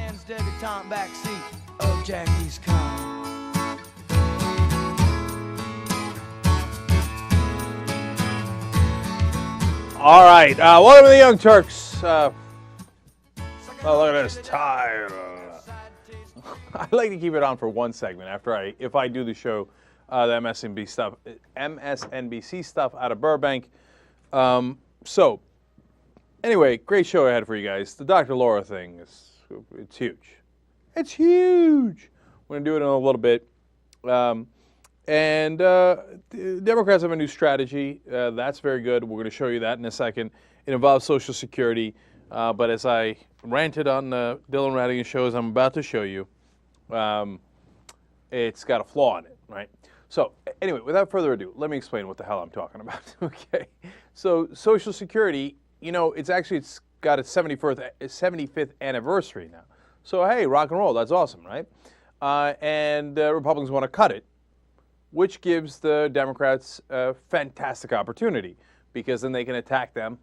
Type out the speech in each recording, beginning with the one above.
man's debutante backseat of Jackie's car. All right, welcome to the Young Turks. Oh, look at this tie. I like to keep it on for one segment if I do the show, the MSNBC stuff out of Burbank. So, anyway, great show ahead for you guys. The Dr. Laura thing it's huge. It's huge. We're gonna do it in a little bit. The Democrats have a new strategy. That's very good. We're going to show you that in a second. It involves Social Security. But as I ranted on the Dylan Radigan show, as I'm about to show you, it's got a flaw in it, right? So anyway, without further ado, let me explain what the hell I'm talking about, okay? So Social Security, you know, it's got its 75th anniversary now. So, hey, rock and roll, that's awesome, right? And Republicans want to cut it, which gives the Democrats a fantastic opportunity because then they can attack them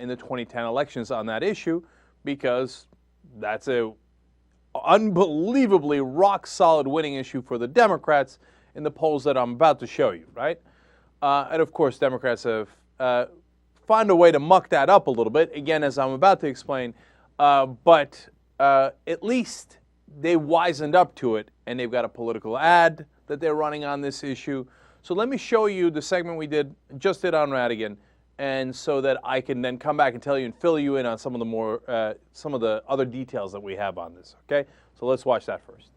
in the 2010 elections on that issue because that's a unbelievably rock-solid winning issue for the Democrats in the polls that I'm about to show you, right? And, of course, Democrats have found a way to muck that up a little bit, again, as I'm about to explain, but at least they wisened up to it, and they've got a political ad that they're running on this issue. So let me show you the segment we just did on Radigan, and so that I can then come back and tell you and fill you in on some of the other details that we have on this, okay? So let's watch that first.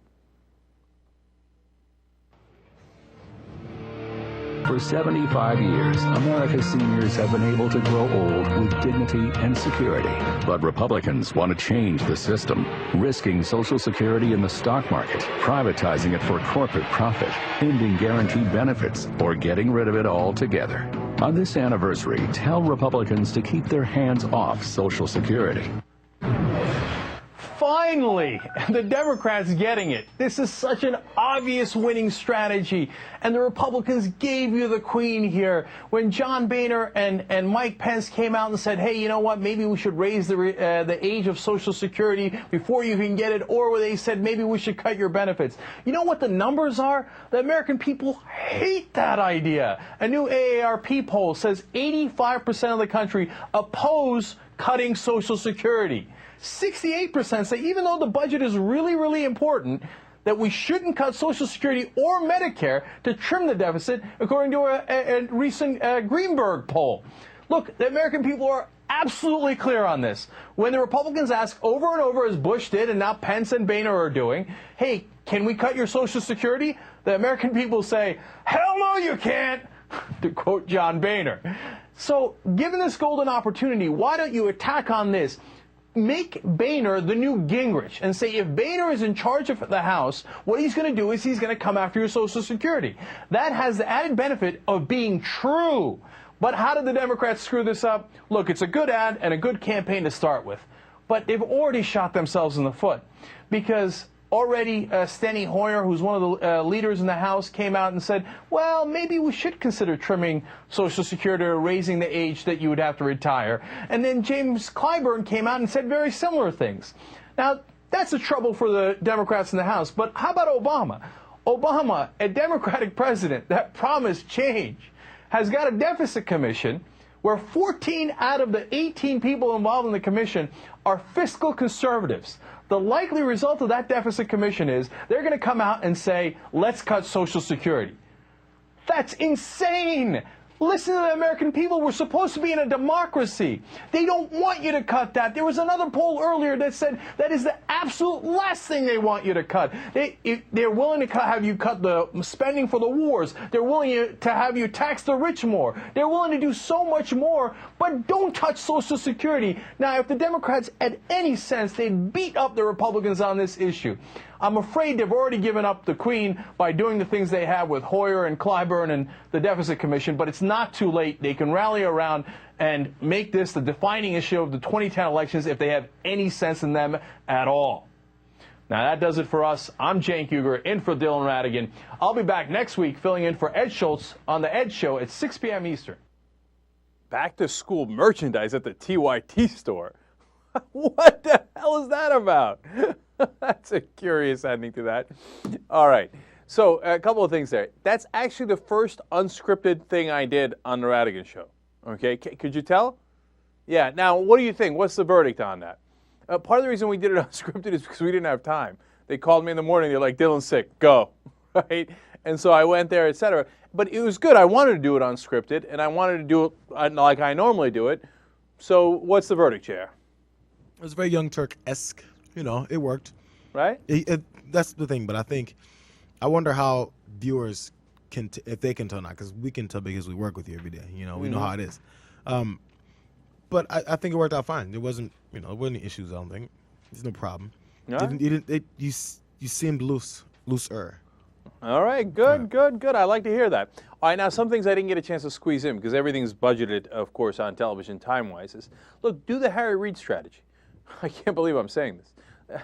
For 75 years, America's seniors have been able to grow old with dignity and security. But Republicans want to change the system, risking Social Security in the stock market, privatizing it for corporate profit, ending guaranteed benefits, or getting rid of it altogether. On this anniversary, tell Republicans to keep their hands off Social Security. Finally, the Democrats getting it. This is such an obvious winning strategy, and the Republicans gave you the queen here. When John Boehner and Mike Pence came out and said, hey, you know what, maybe we should raise the age of Social Security before you can get it, or they said maybe we should cut your benefits. You know what the numbers are? The American people hate that idea. A new AARP poll says 85% of the country oppose cutting Social Security. 68% say even though the budget is really, really important, that we shouldn't cut Social Security or Medicare to trim the deficit, according to a recent Greenberg poll. Look, the American people are absolutely clear on this. When the Republicans ask over and over, as Bush did and now Pence and Boehner are doing, hey, can we cut your Social Security? The American people say, hell no you can't, to quote John Boehner. So given this golden opportunity, why don't you attack on this? Make Boehner the new Gingrich and say if Boehner is in charge of the House, what he's going to do is he's going to come after your Social Security. That has the added benefit of being true. But how did the Democrats screw this up? Look, it's a good ad and a good campaign to start with. But they've already shot themselves in the foot because already Steny Hoyer, who's one of the leaders in the House, came out and said, well, maybe we should consider trimming Social Security or raising the age that you would have to retire. And then James Clyburn came out and said very similar things. Now, that's the trouble for the Democrats in the House. But how about Obama? Obama, a Democratic president that promised change, has got a deficit commission where 14 out of the 18 people involved in the commission are fiscal conservatives. The likely result of that deficit commission is they're going to come out and say, let's cut Social Security. That's insane. Listen to the American people. We're supposed to be in a democracy. They don't want you to cut that. There was another poll earlier that said that is the absolute last thing they want you to cut. They're willing to have you cut the spending for the wars. They're willing to have you tax the rich more. They're willing to do so much more, but don't touch Social Security. Now, if the Democrats had any sense, they'd beat up the Republicans on this issue. I'm afraid they've already given up the queen by doing the things they have with Hoyer and Clyburn and the Deficit Commission, but it's not too late. They can rally around and make this the defining issue of the 2010 elections if they have any sense in them at all. Now, that does it for us. I'm Cenk Uygur, in for Dylan Radigan. I'll be back next week filling in for Ed Schultz on The Ed Show at 6 p.m. Eastern. Back to school merchandise at the TYT store. What the hell is that about? That's a curious ending to that. All right. So a couple of things there. That's actually the first unscripted thing I did on the Radigan Show. Okay, could you tell? Yeah. Now, what do you think? What's the verdict on that? Part of the reason we did it unscripted is because we didn't have time. They called me in the morning. They're like, Dylan's sick. Go. Right? And so I went there, etc. But it was good. I wanted to do it unscripted, and I wanted to do it like I normally do it. So what's the verdict, Chair? It was very Young Turk-esque. You know, it worked. Right? That's the thing. But I wonder how viewers can, if they can tell now, because we can tell because we work with you every day. You know, we know how it is. But I think it worked out fine. There wasn't any issues. I don't think there's no problem. Right. You seemed looser. All right, good. I like to hear that. All right, now some things I didn't get a chance to squeeze in because everything's budgeted, of course, on television time-wise. Is, look, do the Harry Reid strategy. I can't believe I'm saying this.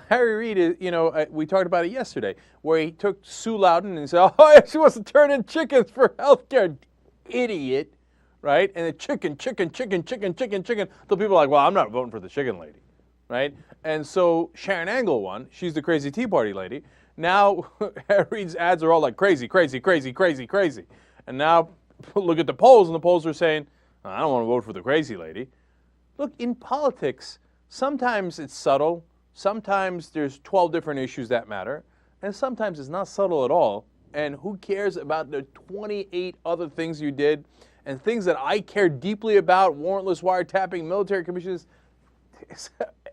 Harry Reid is, we talked about it yesterday, where he took Sue Loudon and said, oh, she wants to turn in chickens for health care. Idiot, right? And the chicken. So people are like, well, I'm not voting for the chicken lady, right? And so Sharon Angle won. She's the crazy Tea Party lady. Now, Harry Reid's ads are all like crazy. And now, look at the polls, and the polls are saying, I don't want to vote for the crazy lady. Look, in politics, sometimes it's subtle. Sometimes there's 12 different issues that matter. And sometimes it's not subtle at all. And who cares about the 28 other things you did and things that I care deeply about, warrantless wiretapping, military commissions,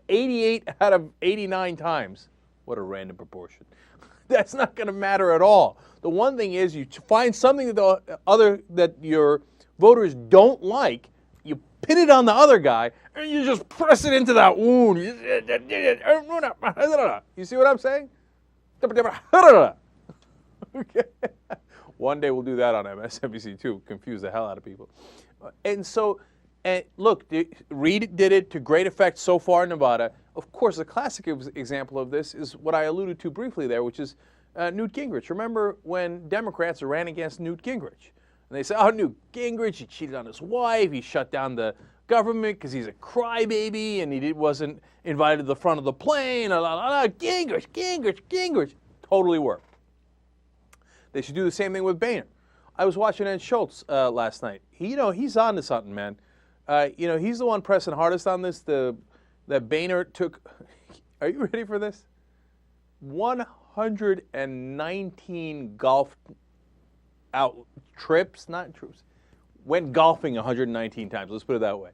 88 out of 89 times. What a random proportion. That's not going to matter at all. The one thing is you find something that your voters don't like, you pin it on the other guy, and you just press it into that wound. You see what I'm saying? Okay. One day we'll do that on MSNBC too, confuse the hell out of people. And so, look, Reid did it to great effect so far in Nevada. Of course, a classic example of this is what I alluded to briefly there, which is Newt Gingrich. Remember when Democrats ran against Newt Gingrich? And they said, oh, Newt Gingrich, he cheated on his wife, he shut down the government because he's a crybaby, and he wasn't invited to the front of the plane. Gingrich. Totally worked. They should do the same thing with Boehner. I was watching Ed Schultz last night. He's on to something, man. He's the one pressing hardest on this. That Boehner took, are you ready for this? 119 golf out trips, not trips, went golfing 119 times. Let's put it that way.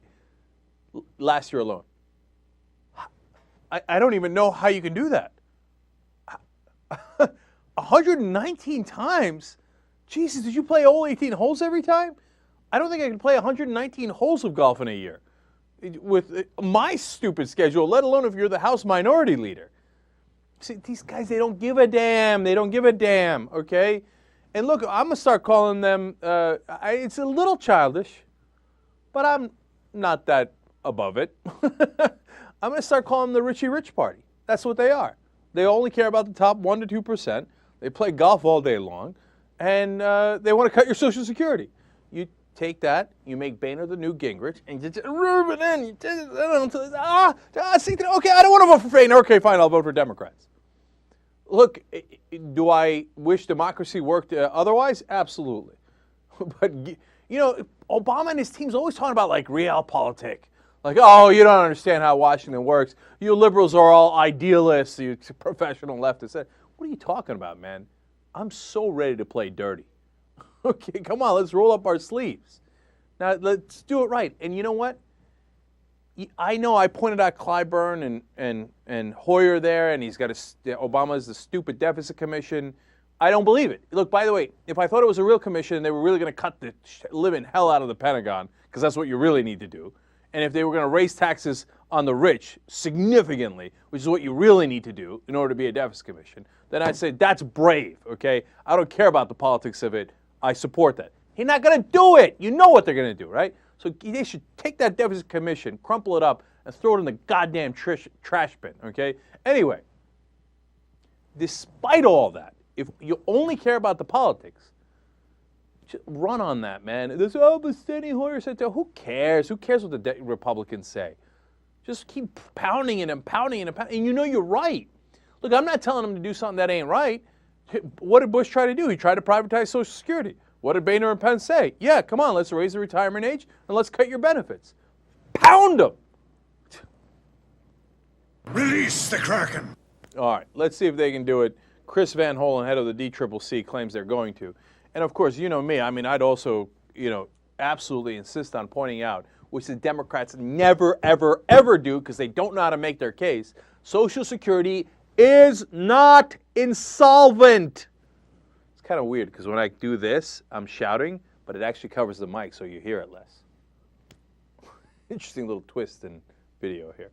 Last year alone. I don't even know how you can do that. 119 times? Jesus, did you play all 18 holes every time? I don't think I can play 119 holes of golf in a year with my stupid schedule, let alone if you're the House Minority Leader. See, these guys, they don't give a damn. Okay? And look, I'm going to start calling them, it's a little childish, but I'm not that above it. I'm going to start calling them the Richie Rich Party. That's what they are. They only care about the top 1% to 2%. They play golf all day long, and they want to cut your Social Security. You take that, you make Boehner the new Gingrich, and you just rub it in. Okay, I don't want to vote for Boehner. Okay, fine, I'll vote for Democrats. Look, do I wish democracy worked otherwise? Absolutely. But, Obama and his team's always talking about, like, realpolitik. Like, oh, you don't understand how Washington works. You liberals are all idealists, you professional leftists. What are you talking about, man? I'm so ready to play dirty. Okay, come on, let's roll up our sleeves. Now, let's do it right. And you know what? I know I pointed out Clyburn and Hoyer there, and he's got Obama's the stupid deficit commission. I don't believe it. Look, by the way, if I thought it was a real commission and they were really going to cut the living hell out of the Pentagon, because that's what you really need to do, and if they were going to raise taxes on the rich significantly, which is what you really need to do in order to be a deficit commission, then I'd say that's brave, okay? I don't care about the politics of it. I support that. He's not going to do it. You know what they're going to do, right? So they should take that deficit commission, crumple it up, and throw it in the goddamn trash bin, okay? Anyway, despite all that, if you only care about the politics, just run on that, man. There's, but Steny Hoyer said so. Who cares? Who cares what the Republicans say? Just keep pounding it and pounding it and pounding. And you know you're right. Look, I'm not telling him to do something that ain't right. What did Bush try to do? He tried to privatize Social Security. What did Boehner and Pence say? Yeah, come on, let's raise the retirement age and let's cut your benefits. Pound them. Release the Kraken. All right, let's see if they can do it. Chris Van Hollen, head of the DCCC, claims they're going to. And of course, you know me, I mean, I'd also, absolutely insist on pointing out, which the Democrats never, ever, ever do because they don't know how to make their case. Social Security is not insolvent. It's kind of weird because when I do this, I'm shouting, but it actually covers the mic so you hear it less. Interesting little twist in video here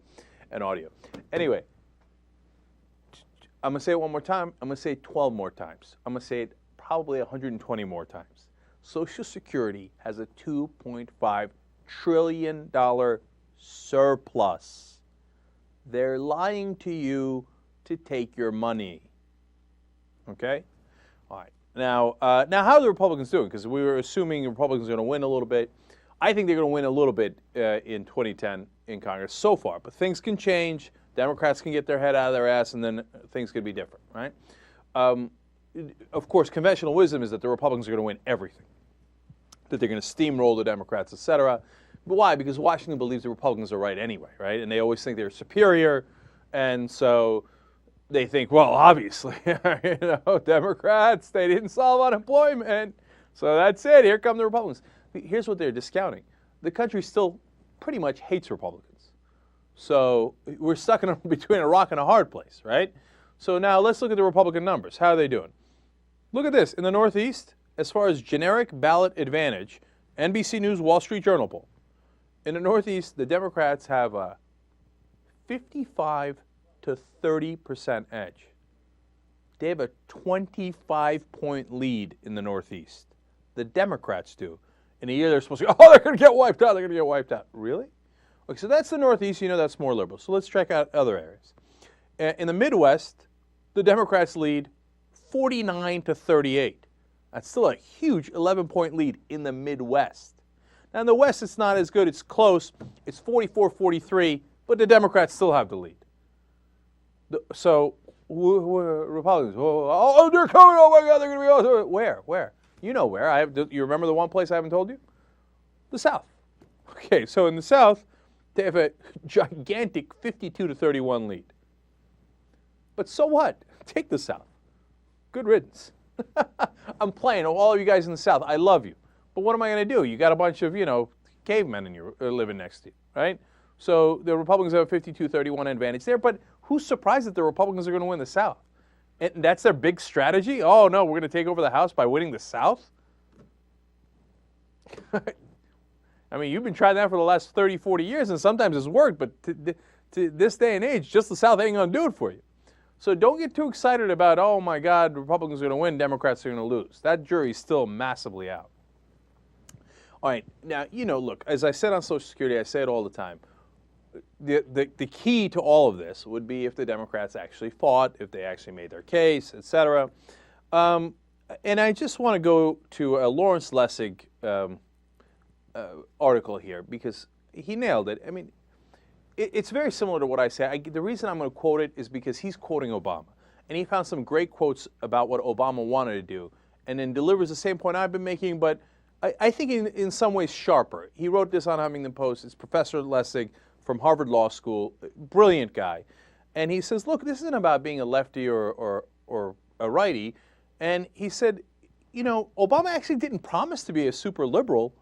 and audio. Anyway, I'm going to say it one more time. I'm going to say it 12 more times. I'm going to say it probably 120 more times. Social Security has a $2.5 trillion surplus. They're lying to you to take your money. Okay? All right. Now how are the Republicans doing? Because we were assuming the Republicans are going to win a little bit. I think they're going to win a little bit in 2010 in Congress so far. But things can change. Democrats can get their head out of their ass, and then things could be different, right? Of course, conventional wisdom is that the Republicans are going to win everything, that they're going to steamroll the Democrats, et cetera. But why? Because Washington believes the Republicans are right anyway, right? And they always think they're superior, and so they think, well, obviously, Democrats, they didn't solve unemployment, so that's it. Here come the Republicans. Here's what they're discounting. The country still pretty much hates Republicans. So we're stuck in between a rock and a hard place, right? So now let's look at the Republican numbers. How are they doing? Look at this. In the Northeast, as far as generic ballot advantage, NBC News Wall Street Journal poll. In the Northeast, the Democrats have a 55 to 30% edge. They have a 25-point lead in the Northeast. The Democrats do. In a year, they're supposed to go, they're going to get wiped out. They're going to get wiped out. Really? Okay, so that's the Northeast. That's more liberal. So let's check out other areas. In the Midwest, the Democrats lead 49 to 38. That's still a huge 11-point lead in the Midwest. Now, in the West, it's not as good. It's close. It's 44-43, but the Democrats still have the lead. So Republicans, they're coming. Oh, my God, they're going to be awesome. Where? You know where. You remember the one place I haven't told you? The South. Okay, so in the South, they have a gigantic 52 to 31 lead. But so what? Take the South. Good riddance. I'm playing. All of you guys in the South, I love you. But what am I going to do? You got a bunch of, cavemen in your living next to you, right? So the Republicans have a 52-31 advantage there. But who's surprised that the Republicans are going to win the South? And that's their big strategy? Oh, no, we're going to take over the House by winning the South? I mean, you've been trying that for the last 30, 40 years, and sometimes it's worked. But to this day and age, just the South ain't going to do it for you. So don't get too excited about, oh, my God, Republicans are going to win, Democrats are going to lose. That jury's still massively out. All right. Now, look, as I said on Social Security, I say it all the time. The key to all of this would be if the Democrats actually fought, if they actually made their case, et cetera. And I just want to go to a Lawrence Lessig article here because he nailed it. I mean, it's very similar to what I say. The reason I'm going to quote it is because he's quoting Obama. And he found some great quotes about what Obama wanted to do and then delivers the same point I've been making, but I think in some ways sharper. He wrote this on Huffington Post. It's Professor Lessig from Harvard Law School, brilliant guy. And he says, look, this isn't about being a lefty or a righty. And he said, Obama actually didn't promise to be a super liberal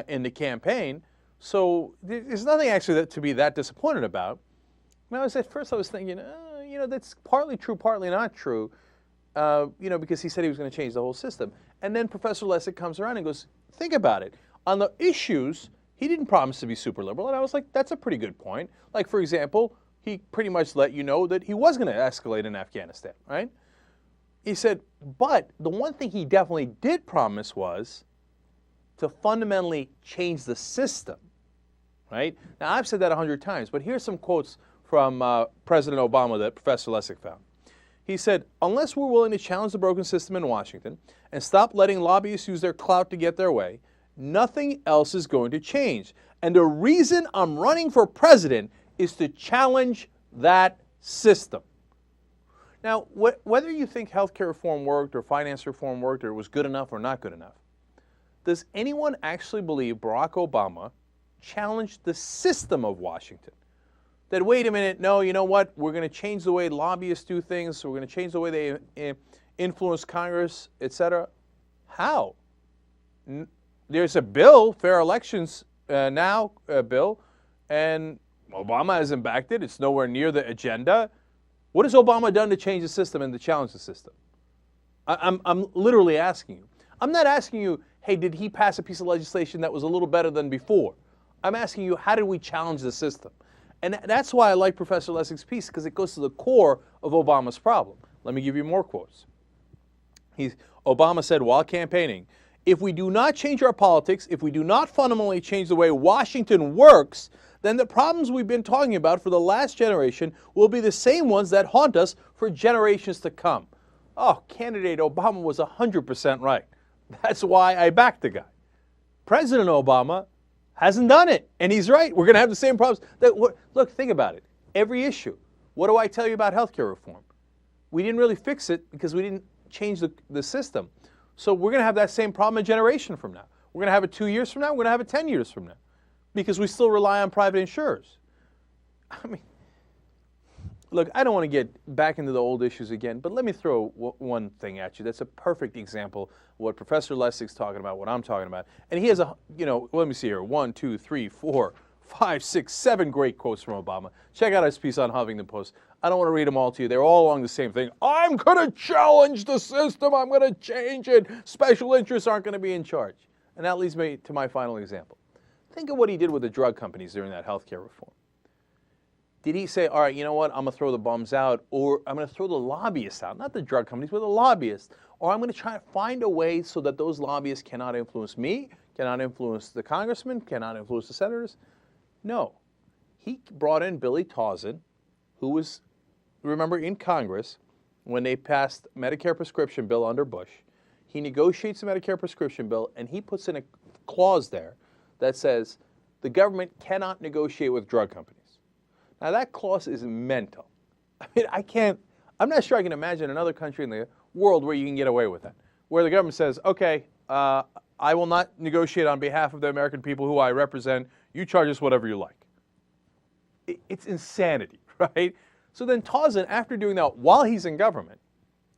in the campaign. So there's nothing actually to be that disappointed about. Now, at first I was thinking, that's partly true, partly not true, because he said he was going to change the whole system. And then Professor Lessig comes around and goes, think about it. On the issues, he didn't promise to be super liberal. And I was like, that's a pretty good point. Like, for example, he pretty much let you know that he was going to escalate in Afghanistan, right? He said, but the one thing he definitely did promise was to fundamentally change the system, right? Now, I've said that 100 times, but here's some quotes from President Obama that Professor Lessig found. He said, unless we're willing to challenge the broken system in Washington and stop letting lobbyists use their clout to get their way, nothing else is going to change. And the reason I'm running for president is to challenge that system. Now, whether you think healthcare reform worked or finance reform worked or it was good enough or not good enough, does anyone actually believe Barack Obama challenged the system of Washington? That, wait a minute, no, you know what? We're going to change the way lobbyists do things. So we're going to change the way they influence Congress, etc. How? There's a bill, Fair Elections bill, and Obama hasn't backed it. It's nowhere near the agenda. What has Obama done to change the system and to challenge the system? I'm literally asking you. I'm not asking you, hey, did he pass a piece of legislation that was a little better than before? I'm asking you, how did we challenge the system? And that's why I like Professor Lessig's piece, because it goes to the core of Obama's problem. Let me give you more quotes. Obama said while campaigning, if we do not change our politics, if we do not fundamentally change the way Washington works, then the problems we've been talking about for the last generation will be the same ones that haunt us for generations to come. Oh, candidate Obama was 100% right. That's why I backed the guy. President Obama hasn't done it, and he's right. We're going to have the same problems. Look, think about it. Every issue. What do I tell you about healthcare reform? We didn't really fix it because we didn't change the system. So we're going to have that same problem a generation from now. We're going to have it 2 years from now. We're going to have it 10 years from now because we still rely on private insurers. I mean, look, I don't want to get back into the old issues again, but let me throw one thing at you. That's a perfect example of what Professor Lessig's talking about, what I'm talking about. And he has let me see here, 1, 2, 3, 4, 5, 6, 7 great quotes from Obama. Check out his piece on Huffington Post. I don't want to read them all to you. They're all along the same thing. I'm going to challenge the system. I'm going to change it. Special interests aren't going to be in charge. And that leads me to my final example. Think of what he did with the drug companies during that healthcare reform. Did he say, all right, you know what, I'm going to throw the bums out, or I'm going to throw the lobbyists out, not the drug companies, but the lobbyists, or I'm going to try to find a way so that those lobbyists cannot influence me, cannot influence the congressmen, cannot influence the senators? No. He brought in Billy Tauzin, who was, remember, in Congress when they passed Medicare prescription bill under Bush. He negotiates the Medicare prescription bill, and he puts in a clause there that says the government cannot negotiate with drug companies. Now, that clause is mental. I mean, I'm not sure I can imagine another country in the world where you can get away with that, where the government says, okay, I will not negotiate on behalf of the American people who I represent. You charge us whatever you like. It's insanity, right? So then Tauzin, after doing that while he's in government,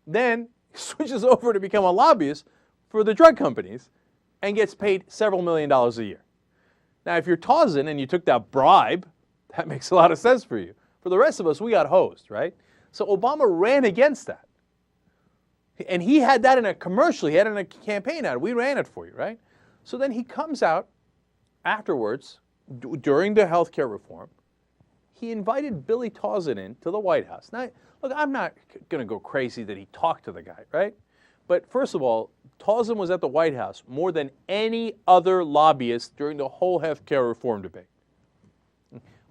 then switches over to become a lobbyist for the drug companies and gets paid several $1 million a year. Now, if you're Tauzin and you took that bribe, that makes a lot of sense for you. For the rest of us, we got hosed, right? So Obama ran against that. And he had that in a commercial. He had it in a campaign ad. We ran it for you, right? So then he comes out afterwards, during the health care reform. He invited Billy Tauzin in to the White House. Now, look, I'm not going to go crazy that he talked to the guy, right? But first of all, Tauzin was at the White House more than any other lobbyist during the whole health care reform debate.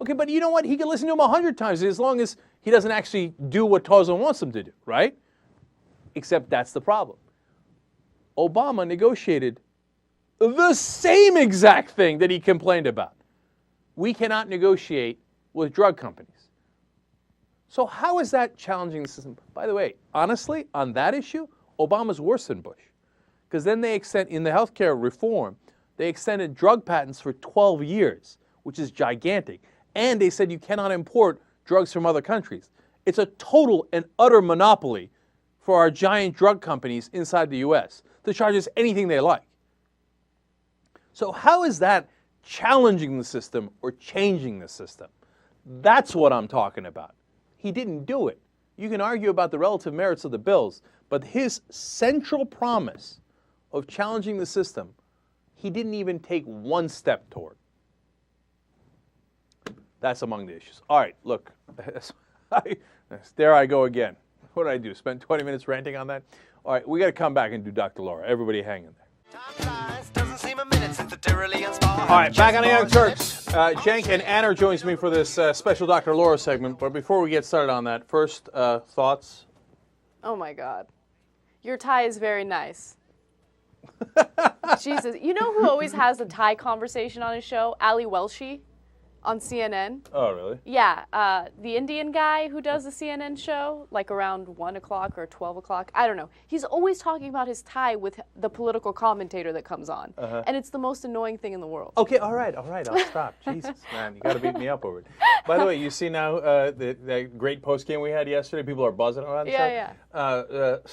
Okay, but you know what? He can listen to him 100 times as long as he doesn't actually do what Tauzin wants him to do, right? Except that's the problem. Obama negotiated the same exact thing that he complained about. We cannot negotiate with drug companies. So how is that challenging the system? By the way, honestly, on that issue, Obama's worse than Bush. Because then they in the healthcare reform, they extended drug patents for 12 years, which is gigantic. And they said you cannot import drugs from other countries. It's a total and utter monopoly for our giant drug companies inside the U.S. to charge us anything they like. So how is that challenging the system or changing the system? That's what I'm talking about. He didn't do it. You can argue about the relative merits of the bills, but his central promise of challenging the system, he didn't even take one step toward. That's among the issues. All right, look, there I go again. What did I do, spend 20 minutes ranting on that? All right, we got to come back and do Dr. Laura. Everybody hang in there. All right, back on the Young Turks. Cenk and Anna joins me for this special Dr. Laura segment. But before we get started on that, first, thoughts? Oh, my God. Your tie is very nice. Jesus. You know who always has a tie conversation on his show? Ali Welshi. on CNN. Oh, really? Yeah, the Indian guy who does the CNN show, like around 1 o'clock or 12 o'clock, I don't know. He's always talking about his tie with the political commentator that comes on. And it's the most annoying thing in the world. Okay, all right, I'll stop. Jesus, man, you got to beat me up over it. By the way, you see now the great post game we had yesterday. People are buzzing around.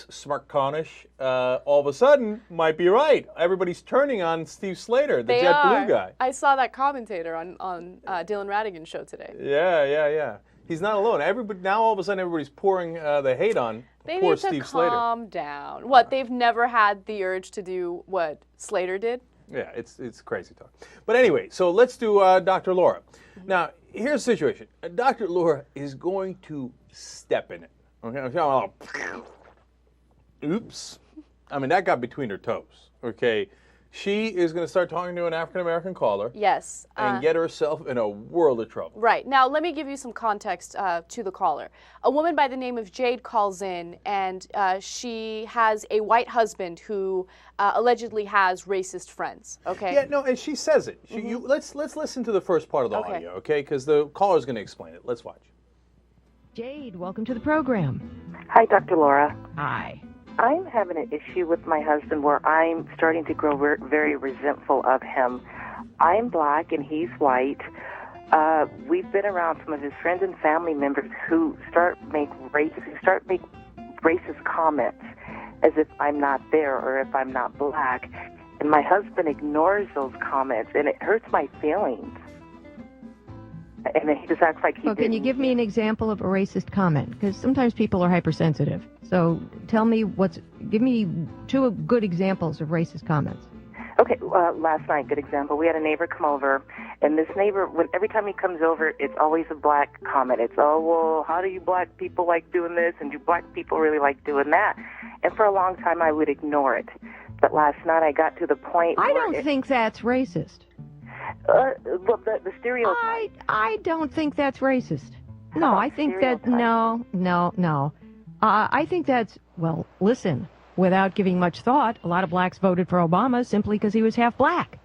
Smart Cornish, all of a sudden, might be right. Everybody's turning on Steve Slater, the JetBlue guy. I saw that commentator on Dylan Radigan's show today. Yeah. He's not alone. Now all of a sudden everybody's pouring the hate on poor Steve Slater. They need to calm down. What, they've never had the urge to do what Slater did? Yeah, it's crazy talk. But anyway, so let's do Dr. Laura. Now, here's the situation. Dr. Laura is going to step in it. Okay? Oops. I mean, that got between her toes. Okay? She is going to start talking to an African-American caller. Yes. And get herself in a world of trouble. Right. Now, let me give you some context to the caller. A woman by the name of Jade calls in, and she has a white husband who allegedly has racist friends. Okay? Yeah, no, and she says it. Let's listen to the first part of the audio, okay? Because the caller's going to explain it. Let's watch. Jade, welcome to the program. Hi, Dr. Laura. Hi. I'm having an issue with my husband where I'm starting to grow very resentful of him. I'm black and he's white. We've been around some of his friends and family members who start make racist comments as if I'm not there or if I'm not black. And my husband ignores those comments, and it hurts my feelings. And he just acts like he Well, can you give me an example of a racist comment? Because sometimes people are hypersensitive. So tell me give me two good examples of racist comments. Okay, last night, good example. We had a neighbor come over, and this neighbor, every time he comes over, it's always a black comment. It's, oh, well, how do you black people like doing this, and do black people really like doing that? And for a long time, I would ignore it. But last night, I got to the point I don't think that's racist. The stereotype. I don't think that's racist. No, I think that, no. I think that's, well, listen, without giving much thought, a lot of blacks voted for Obama simply because he was half black.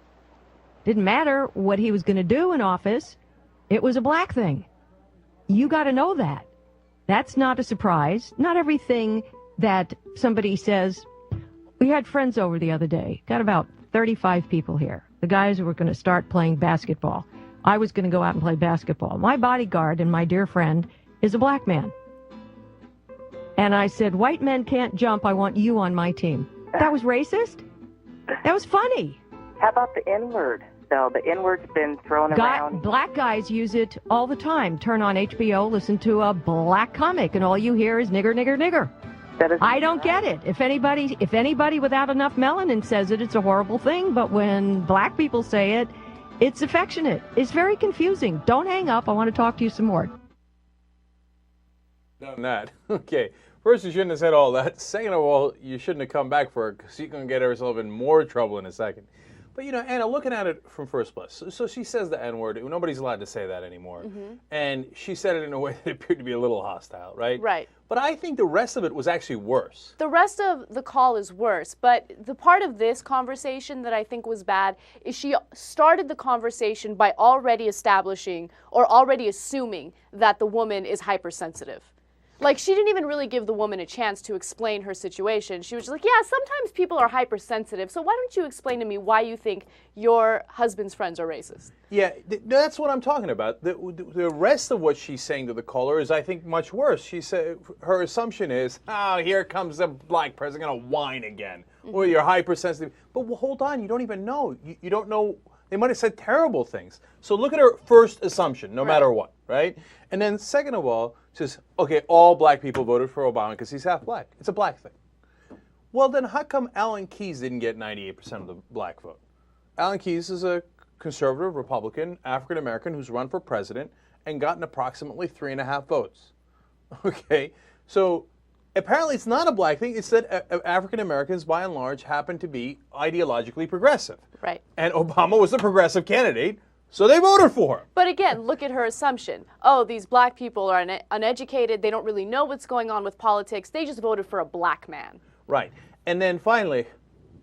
Didn't matter what he was going to do in office. It was a black thing. You got to know that. That's not a surprise. Not everything that somebody says. We had friends over the other day. Got about 35 people here. The guys were going to start playing basketball. I was going to go out and play basketball. My bodyguard and my dear friend is a black man. And I said, white men can't jump. I want you on my team. That was racist? That was funny. How about the N-word, though? The N-word's been thrown around. Black guys use it all the time. Turn on HBO, listen to a black comic, and all you hear is nigger, nigger, nigger. I don't get it. If anybody without enough melanin says it, it's a horrible thing. But when black people say it, it's affectionate. It's very confusing. Don't hang up. I want to talk to you some more. Done that. Okay. First, you shouldn't have said all that. Second of all, you shouldn't have come back for it because you're going to get yourself in more trouble in a second. But, you know, Anna, looking at it from first place, so she says the N-word. Nobody's allowed to say that anymore. And she said it in a way that appeared to be a little hostile, right? Right. But I think the rest of it was actually worse. The rest of the call is worse, but the part of this conversation that I think was bad is she started the conversation by already establishing or already assuming that the woman is hypersensitive. Like, she didn't even really give the woman a chance to explain her situation. She was just like, yeah, sometimes people are hypersensitive, so why don't you explain to me why you think your husband's friends are racist? Yeah, that's what I'm talking about. The rest of what she's saying to the caller is, I think, much worse. She said her assumption is, oh, here comes a black person going to whine again. Or you're hypersensitive. But well, hold on, you don't even know. You don't know. They might have said terrible things. So look at her first assumption, no matter what, right? And then second of all, she says, okay, all black people voted for Obama because he's half black. It's a black thing. Well, then how come Alan Keyes didn't get 98% of the black vote? Alan Keyes is a conservative Republican, African-American who's run for president and gotten approximately 3.5 votes. Okay, so apparently it's not a black thing. It's that African-Americans, by and large, happen to be ideologically progressive. Right. And Obama was a progressive candidate, so they voted for him. But again, look at her assumption. Oh, these black people are uneducated. They don't really know what's going on with politics. They just voted for a black man. Right. And then finally,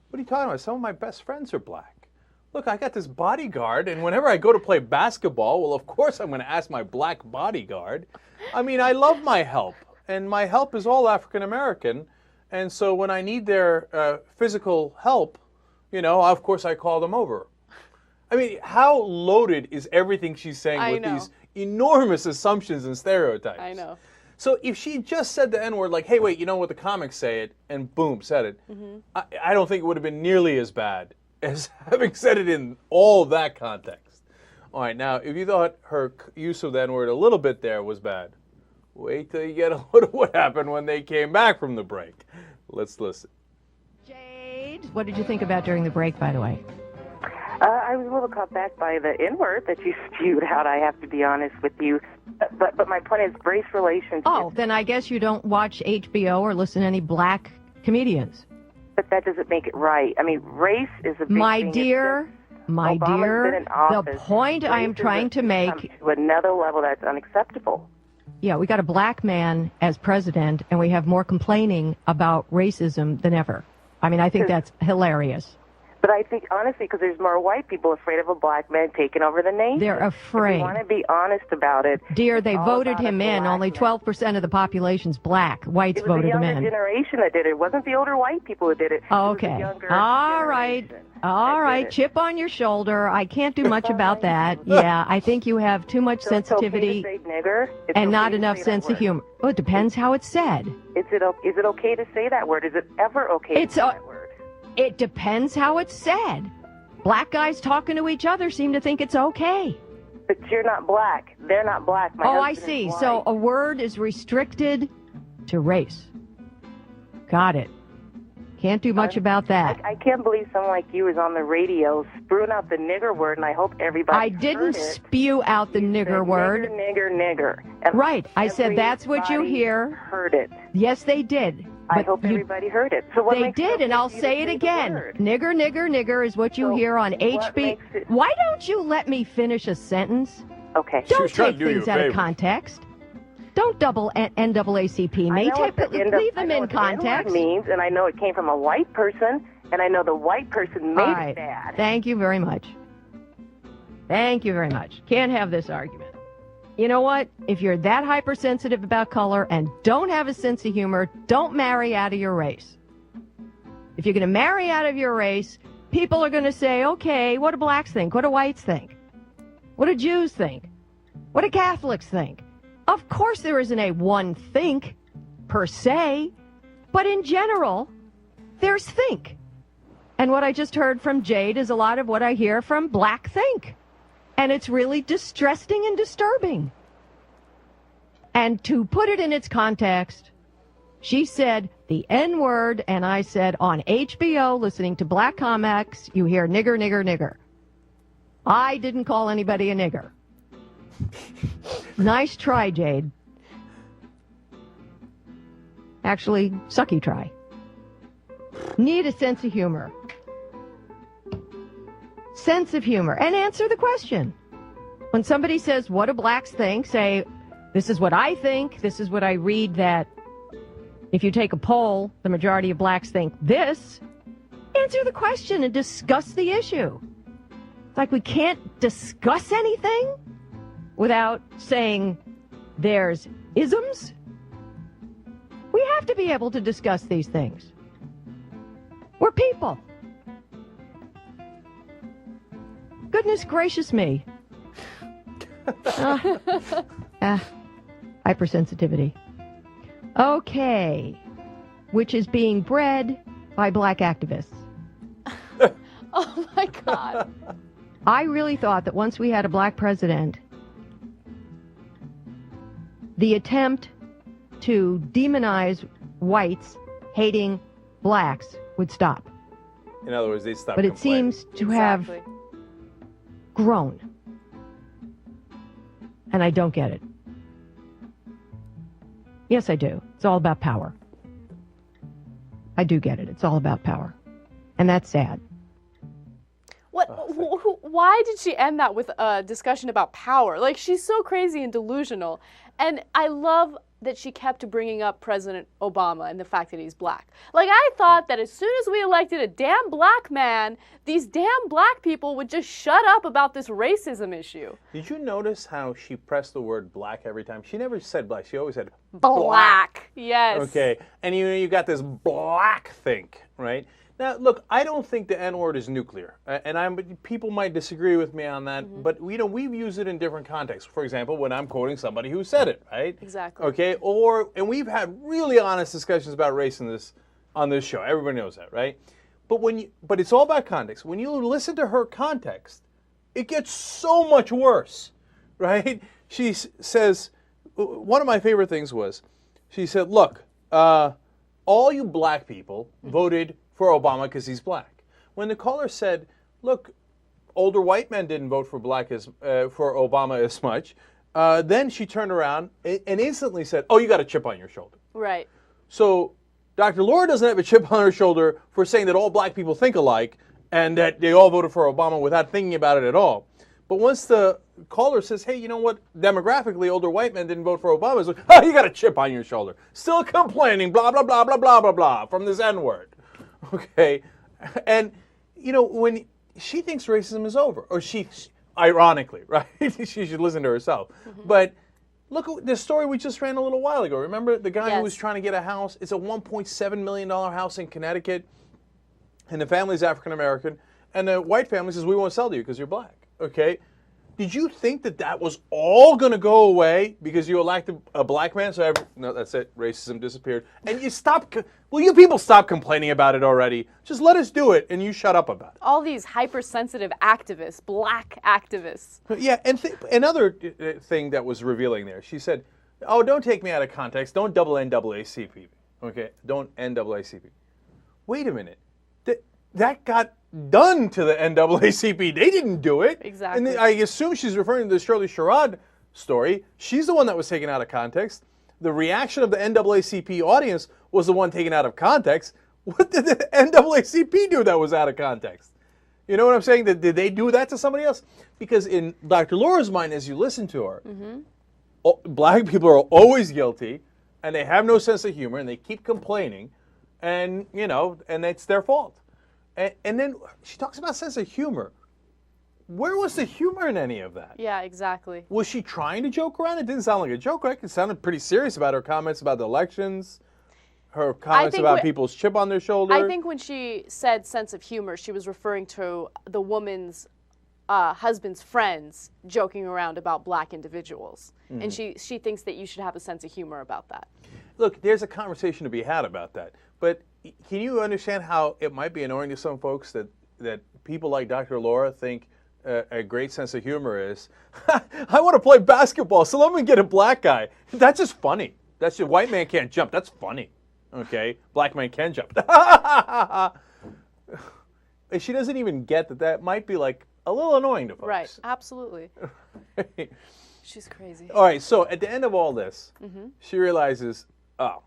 what are you talking about? Some of my best friends are black. look, I got this bodyguard, and whenever I go to play basketball, well, of course I'm going to ask my black bodyguard. I mean, I love my help, and my help is all African American, and so when I need their physical help, you know, of course I call them over. I mean, how loaded is everything she's saying with these enormous assumptions and stereotypes? I know. So if she just said the N-word, like, hey, wait, you know what, the comics say it, and boom, said it, I don't think it would have been nearly as bad as having said it in all that context. All right, now, if you thought her use of the N-word a little bit there was bad, wait till you get a look at what happened when they came back from the break. Let's listen. Jade, what did you think about during the break, by the way? I was a little caught back by the N-word that you spewed out, I have to be honest with you. But my point is race relations. Oh, then I guess you don't watch HBO or listen to any black comedians. But that doesn't make it right. I mean, race is a big My thing. dear, the point I am trying to make... to another level that's unacceptable. Yeah, we got a black man as president, and we have more complaining about racism than ever. I mean, I think that's hilarious. But I think, honestly, because there's more white people afraid of a black man taking over the nation. They're afraid. If you want to be honest about it. Dear, they voted him in. Only 12% of the population's black. Whites voted him in. It was the younger generation that did it. It wasn't the older white people who did it. Okay. All right. All right. Chip on your shoulder. I can't do much about that. Yeah, I think you have too much sensitivity it's okay to say nigger. and not enough sense of humor. Well, it depends how it's said. Is it okay to say that word? Is it ever okay to say that word? It depends how it's said. Black guys talking to each other seem to think it's okay. But you're not black. They're not black. I see. So a word is restricted to race. Got it. Can't do much about that. I can't believe someone like you is on the radio spewing out the nigger word, and I hope everybody I didn't spew out the nigger word. Nigger. And right. I said that's what you hear. Heard it. Yes, they did. I hope everybody heard it. So what they did, and I'll say it again. Nigger, nigger, nigger is what you hear on HB. Why don't you let me finish a sentence? Okay. Don't take things out of context. Don't double NAACP me. Leave them in context. Means, and I know it came from a white person, and I know the white person made it bad. Thank you very much. Thank you very much. Can't have this argument. You know what? If you're that hypersensitive about color and don't have a sense of humor, don't marry out of your race. If you're going to marry out of your race, people are going to say, okay, what do blacks think? What do whites think? What do Jews think? What do Catholics think? Of course there isn't a one think, per se, but in general, there's think. And what I just heard from Jade is a lot of what I hear from black think. And it's really distressing and disturbing. And to put it in its context, she said the N-word, and I said on HBO, listening to black comics, you hear nigger, nigger, nigger. I didn't call anybody a nigger. Nice try, Jade. Actually, sucky try. Need a sense of humor. Sense of humor. And answer the question. When somebody says, what do blacks think? Say, this is what I think. This is what I read that if you take a poll, the majority of blacks think this. Answer the question and discuss the issue. It's like we can't discuss anything without saying there's isms. We have to be able to discuss these things. We're people. Goodness gracious me. Hypersensitivity. Okay. Which is being bred by black activists. Oh my God. I really thought that once we had a black president, the attempt to demonize whites hating blacks would stop. In other words, they stopped But it seems to have grown. And I don't get it. Yes, I do. It's all about power. I do get it. It's all about power. And that's sad. Why did she end that with a discussion about power? Like, she's so crazy and delusional. And I love that she kept bringing up President Obama and the fact that he's black. Like, I thought that as soon as we elected a damn black man, these damn black people would just shut up about this racism issue. Did you notice how she pressed the word black every time? She never said black. She always said Black. Yes. Okay. And you got this black thing, right? Now, look, I don't think the N-word is nuclear, and people might disagree with me on that, but we've used it in different contexts. For example, when I'm quoting somebody who said it, right? Exactly. Okay, and we've had really honest discussions about race on this show. Everybody knows that, right? But it's all about context. When you listen to her context, it gets so much worse, right? She says, one of my favorite things was, she said, look, all you black people voted for Obama because he's black. When the caller said, look, older white men didn't vote for for Obama as much, then she turned around and instantly said, oh, you got a chip on your shoulder. Right. So Dr. Laura doesn't have a chip on her shoulder for saying that all black people think alike and that they all voted for Obama without thinking about it at all. But once the caller says, hey, you know what, demographically, older white men didn't vote for Obama, it's like, oh, you got a chip on your shoulder. Still complaining, blah, blah, blah, blah, blah, blah, blah, from this N-word. Okay, and when she thinks racism is over, or she, ironically, right? She should listen to herself. But look at the story we just ran a little while ago. Remember the guy who was trying to get a house? It's a $1.7 million house in Connecticut, and the family's African American, and the white family says, we won't sell to you because you're black. Okay, did you think that was all going to go away because you elected a black man? No, that's it. Racism disappeared. And will you people stop complaining about it already? Just let us do it, and you shut up about it. All these hypersensitive activists, black activists. Yeah, and another thing that was revealing there, she said, oh, don't take me out of context. Don't double NAACP. Okay, don't NAACP. Wait a minute. That got done to the NAACP. They didn't do it. Exactly. And I assume she's referring to the Shirley Sherrod story. She's the one that was taken out of context. The reaction of the NAACP audience was the one taken out of context. What did the NAACP do that was out of context? You know what I'm saying? Did they do that to somebody else? Because in Dr. Laura's mind, as you listen to her, black people are always guilty, and they have no sense of humor, and they keep complaining, and and it's their fault. And then she talks about sense of humor. Where was the humor in any of that? Yeah, exactly. Was she trying to joke around? It didn't sound like a joke, right? It sounded pretty serious about her comments about the elections, her comments about people's chip on their shoulder. I think when she said sense of humor, she was referring to the woman's husband's friends joking around about black individuals. And she thinks that you should have a sense of humor about that. Look, there's a conversation to be had about that. But can you understand how it might be annoying to some folks that people like Dr. Laura think a great sense of humor is, I want to play basketball, so let me get a black guy. That's just funny. That's just, white man can't jump. That's funny. Okay? Black man can jump. She doesn't even get that might be like a little annoying to folks. Right, absolutely. She's crazy. All right, so at the end of all this, she realizes, oh,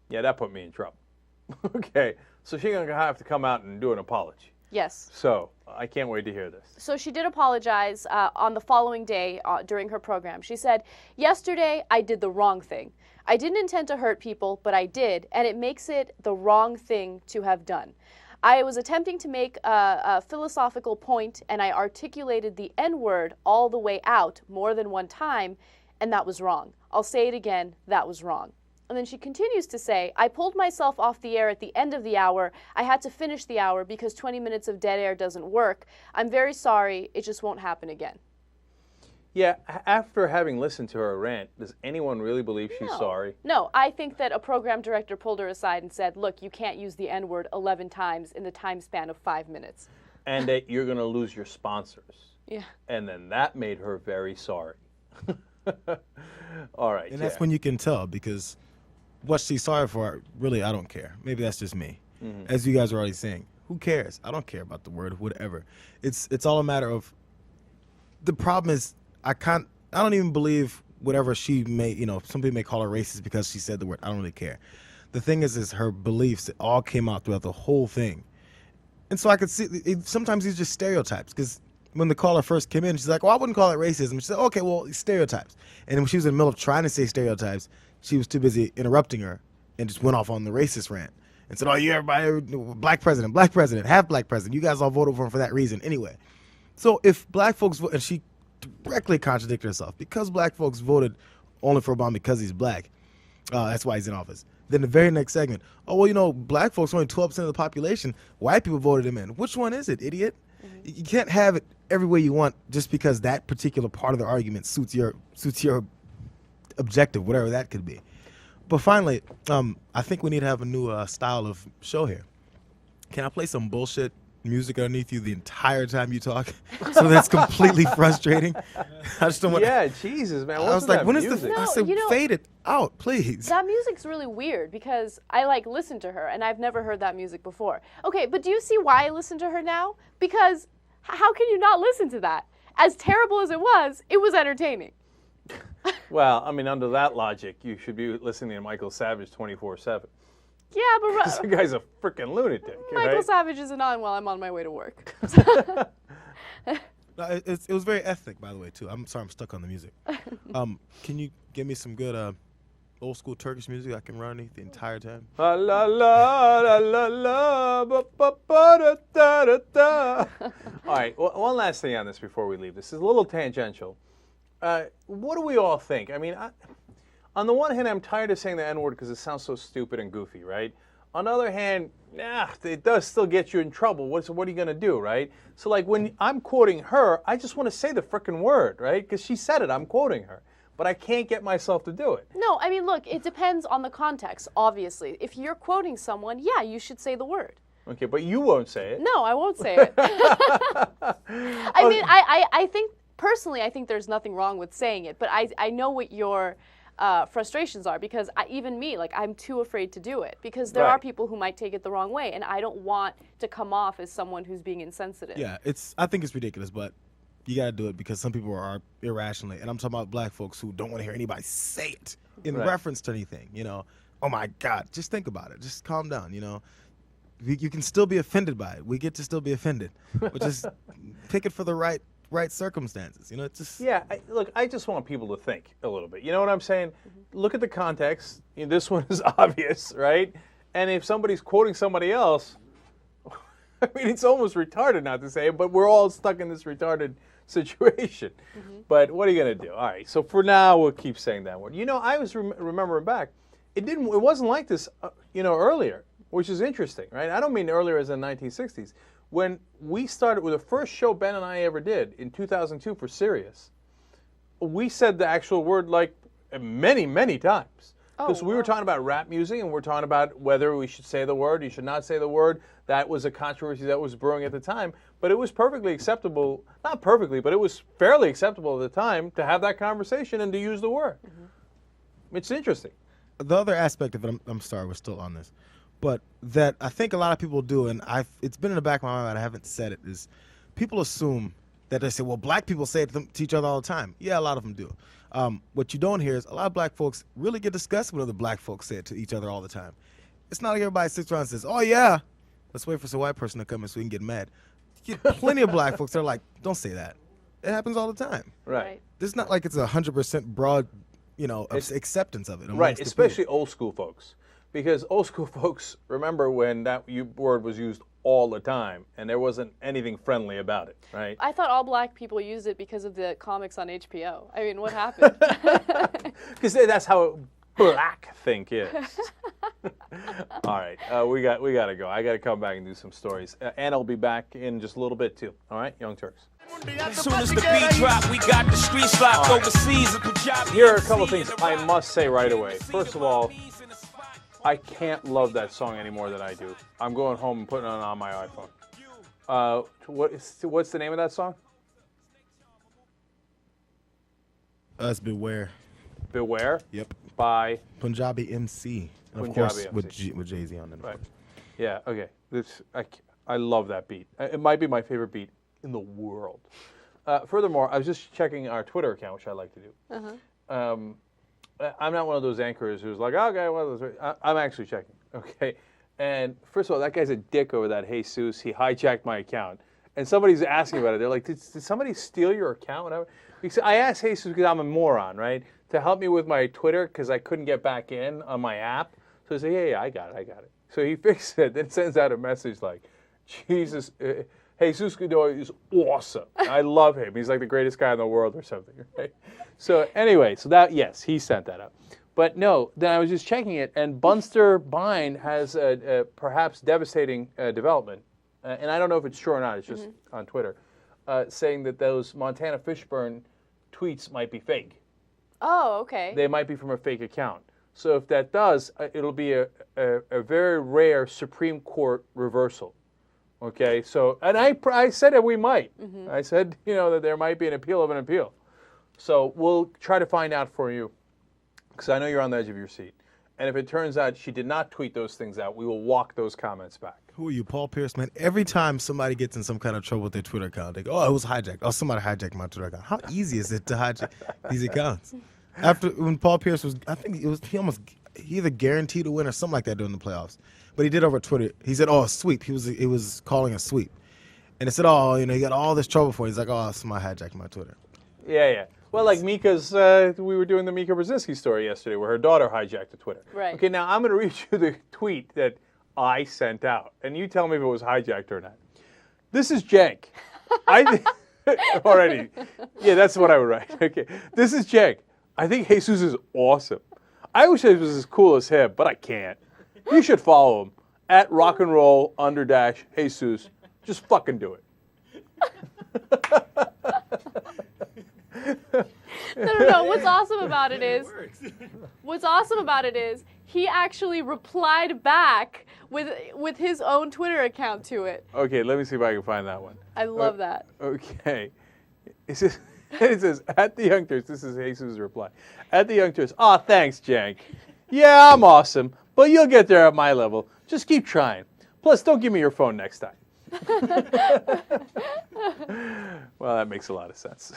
yeah, that put me in trouble. Okay, so she's going to have to come out and do an apology. Yes. So I can't wait to hear this. So she did apologize on the following day during her program. She said, yesterday I did the wrong thing. I didn't intend to hurt people, but I did, and it makes it the wrong thing to have done. I was attempting to make a philosophical point, and I articulated the N-word all the way out more than one time, and that was wrong. I'll say it again, that was wrong. And then she continues to say, I pulled myself off the air at the end of the hour. I had to finish the hour because 20 minutes of dead air doesn't work. I'm very sorry. It just won't happen again. Yeah, after having listened to her rant, does anyone really believe she's sorry? No, I think that a program director pulled her aside and said, look, you can't use the N-word 11 times in the time span of 5 minutes. And that you're going to lose your sponsors. Yeah. And then that made her very sorry. All right. And that's when you can tell, because what she's sorry for, really, I don't care. Maybe that's just me. As you guys are already saying, who cares? I don't care about the word, whatever. It's all a matter of, the problem is, I don't even believe whatever she may, somebody may call her racist because she said the word. I don't really care. The thing is her beliefs, it all came out throughout the whole thing. And so I could see, sometimes these are just stereotypes, because when the caller first came in, she's like, well, I wouldn't call it racism. She said, okay, well, stereotypes. And when she was in the middle of trying to say stereotypes, she was too busy interrupting her and just went off on the racist rant and said, "Oh, you everybody, black president, half black president. You guys all voted for him for that reason anyway." So if black folks vote, and she directly contradicted herself, because black folks voted only for Obama because he's black, that's why he's in office. Then the very next segment, oh, well, you know, black folks are only 12% of the population. White people voted him in. Which one is it, idiot? You can't have it every way you want just because that particular part of the argument suits your objective, whatever that could be. But finally, I think we need to have a new style of show here. Can I play some bullshit music underneath you the entire time you talk? So that's completely frustrating. I just don't want. Yeah, Jesus, man. I was like, when is the? No, I said, fade it out, please. That music's really weird because I like listen to her and I've never heard that music before. Okay, but do you see why I listen to her now? Because how can you not listen to that? As terrible as it was entertaining. Well, I mean, under that logic, you should be listening to Michael Savage 24/7. Yeah, but This guy's a freaking lunatic. Michael right? Savage isn't on while I'm on my way to work. No, it was very ethnic, by the way, too. I'm sorry, I'm stuck on the music. Can you give me some good old school Turkish music I can run underneath the entire time? La la la la la la ba ba ba da da da. All right, one last thing on this before we leave. This is a little tangential. What do we all think? I mean, on the one hand, I'm tired of saying the N-word because it sounds so stupid and goofy, right? On the other hand, it does still get you in trouble. What are you going to do, right? So, like, when I'm quoting her, I just want to say the frickin' word, right? Because she said it. I'm quoting her. But I can't get myself to do it. No, I mean, look, it depends on the context, obviously. If you're quoting someone, yeah, you should say the word. Okay, but you won't say it. No, I won't say it. I mean, I think, personally, I think there's nothing wrong with saying it. But I know what your frustrations are, because even me, like, I'm too afraid to do it because there are people who might take it the wrong way, and I don't want to come off as someone who's being insensitive. Yeah, I think it's ridiculous, but you got to do it because some people are irrationally, and I'm talking about black folks who don't want to hear anybody say it in reference to anything, you know. Oh my God, just think about it. Just calm down, you know. You can still be offended by it. We get to still be offended, but just pick it for the right circumstances, you know. It's just Look, I just want people to think a little bit. You know what I'm saying? Look at the context. You know, this one is obvious, right? And if somebody's quoting somebody else, I mean, it's almost retarded not to say it, but we're all stuck in this retarded situation. But what are you going to do? All right, so for now, we'll keep saying that word. You know, I was remembering back, it wasn't like this, you know, earlier, which is interesting, right? I don't mean earlier as in the 1960s. When we started with the first show Ben and I ever did in 2002 for Sirius, we said the actual word like many, many times. Because we were talking about rap music, and we're talking about whether we should say the word, you should not say the word. That was a controversy that was brewing at the time. But it was perfectly acceptable, not perfectly, but it was fairly acceptable at the time to have that conversation and to use the word. It's interesting. The other aspect of it, I'm sorry, we're still on this, but that I think a lot of people do, and it's been in the back of my mind, I haven't said it, is people assume that they say, well, black people say it to each other all the time. Yeah, a lot of them do. What you don't hear is a lot of black folks really get disgusted when other black folks say it to each other all the time. It's not like everybody sits around and says, oh, yeah, let's wait for some white person to come in so we can get mad. You get plenty of black folks that are like, don't say that. It happens all the time. Right. It's not like it's 100% broad, you know, acceptance of it. Right, especially old school folks. Because old school folks remember when that word was used all the time, and there wasn't anything friendly about it, right? I thought all black people used it because of the comics on HBO. I mean, what happened? Because that's how black think is. All right, we got to go. I got to come back and do some stories. And I'll be back in just a little bit too. All right, Young Turks. As soon as the beat drop, we got the streets locked overseas. Here are a couple things I must say right away. First of all, I can't love that song any more than I do. I'm going home and putting it on my iPhone. What's the name of that song? It's Beware. Beware? Yep. By? Punjabi MC. And of Punjabi course, MC. with Jay-Z on it. Right. Yeah, okay. I love that beat. It might be my favorite beat in the world. Furthermore, I was just checking our Twitter account, which I like to do. I'm not one of those anchors who's like, okay, well, I'm actually checking, okay? And first of all, that guy's a dick over that Jesus. He hijacked my account. And somebody's asking about it. They're like, did somebody steal your account? Because I asked Jesus because I'm a moron, right? to help me with my Twitter because I couldn't get back in on my app. So I said, yeah, I got it. So he fixed it, then sends out a message like, Jesus, Jesus Godoy is awesome. I love him. He's like the greatest guy in the world or something. Right? So anyway, yes, he sent that out. But no, then I was just checking it, and Bunster Bine has a perhaps devastating development, and I don't know if it's true or not, it's just on Twitter, saying that those Montana Fishburne tweets might be fake. Oh, okay. They might be from a fake account. So if that does, it'll be a very rare Supreme Court reversal. Okay, so, and I said that we might. I said, that there might be an appeal of an appeal. So we'll try to find out for you, because I know you're on the edge of your seat. And if it turns out she did not tweet those things out, we will walk those comments back. Who are you, Paul Pierce, man? Every time somebody gets in some kind of trouble with their Twitter account, they go, oh, it was hijacked. Oh, somebody hijacked my Twitter account. How easy is it to hijack these accounts? After, when Paul Pierce was, I think he either guaranteed to win or something like that during the playoffs. But he did over Twitter. He said, oh, a sweep. He was calling a sweep. And it said, oh, he got all this trouble for it. He's like, oh, somebody hijacked my Twitter. Yeah. Well, like Mika's, we were doing the Mika Brzezinski story yesterday where her daughter hijacked the Twitter. Right. Okay, now I'm going to read you the tweet that I sent out, and you tell me if it was hijacked or not. This is jank. Already. Yeah, that's what I would write. Okay. This is jank. I think Jesus is awesome. I wish I was as cool as him, but I can't. You should follow him at rockandroll_Jesus. Just fucking do it. No. What's awesome about it is he actually replied back with his own Twitter account to it. Okay, let me see if I can find that one. I love that. Okay. It says, at the Young Turks, this is Jesus' reply. At the Young Turks, aw, thanks, Jank. Yeah, I'm awesome, but you'll get there at my level. Just keep trying. Plus, don't give me your phone next time. Well, that makes a lot of sense.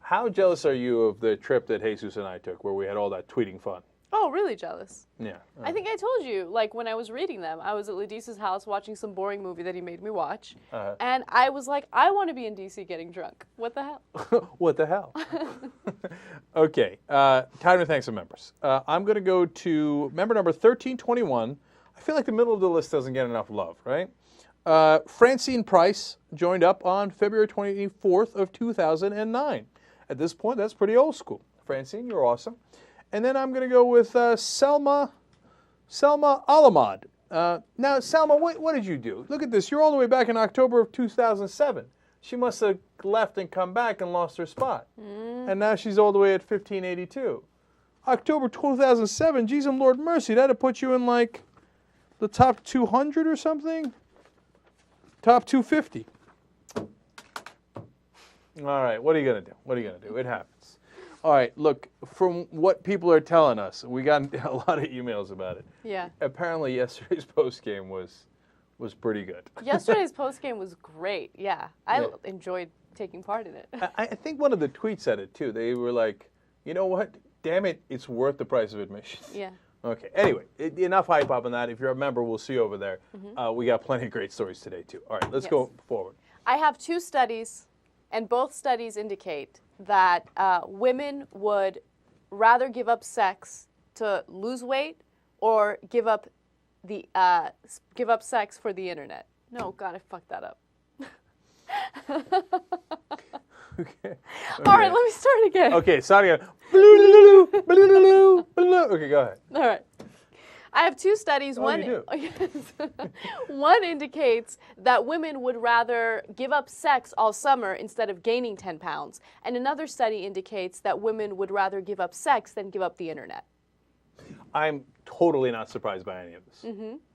How jealous are you of the trip that Jesus and I took where we had all that tweeting fun? Oh, really jealous. Yeah. I think I told you, like, when I was reading them, I was at Ladisa's house watching some boring movie that he made me watch, and I was like, I want to be in D.C. getting drunk. What the hell? What the hell? Okay, time to thank some members. I'm going to go to member number 1321. I feel like the middle of the list doesn't get enough love, right? Francine Price joined up on February 24th of 2009. At this point, that's pretty old school. Francine, you're awesome. And then I'm going to go with Selma Alamad. Now, Selma, what did you do? Look at this. You're all the way back in October of 2007. She must have left and come back and lost her spot. And now she's all the way at 1582. October 2007, geez, Lord mercy, that'd put you in like the top 200 or something? Top 250. All right, what are you going to do? It happens. All right, look, from what people are telling us, we got a lot of emails about it. Yeah. Apparently yesterday's postgame was pretty good. Yesterday's postgame was great, yeah. I enjoyed taking part in it. I think one of the tweets said it, too. They were like, you know what? Damn it, it's worth the price of admission. Yeah. Okay, anyway, enough hype up on that. If you're a member, we'll see you over there. We got plenty of great stories today, too. All right, let's go forward. I have 2 studies, and both studies indicate that women would rather give up sex to lose weight or give up sex for the internet. No, God, I fucked that up. Okay. All right, let me start again. Okay, start again. Okay, go ahead. All right. I have 2 studies. Oh, you do? One indicates that women would rather give up sex all summer instead of gaining 10 pounds. And another study indicates that women would rather give up sex than give up the internet. I'm totally not surprised by any of this.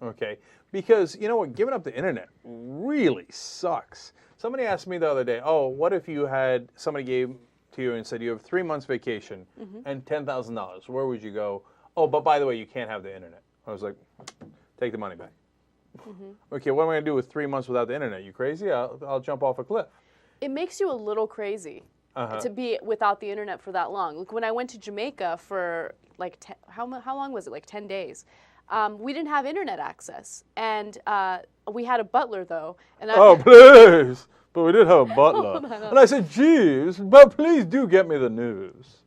Okay? Because, you know what, giving up the internet really sucks. Somebody asked me the other day, oh, what if you had, somebody gave to you and said you have 3 months vacation and $10,000. Where would you go? Oh, but by the way, you can't have the internet. I was like, take the money back. Okay, what am I going to do with 3 months without the internet? You crazy? I'll jump off a cliff. It makes you a little crazy to be without the internet for that long. Like when I went to Jamaica for like, how long was it? Like 10 days. We didn't have internet access. And we had a butler, though. And oh, please. But we did have a butler. And I said, geez, but please do get me the news.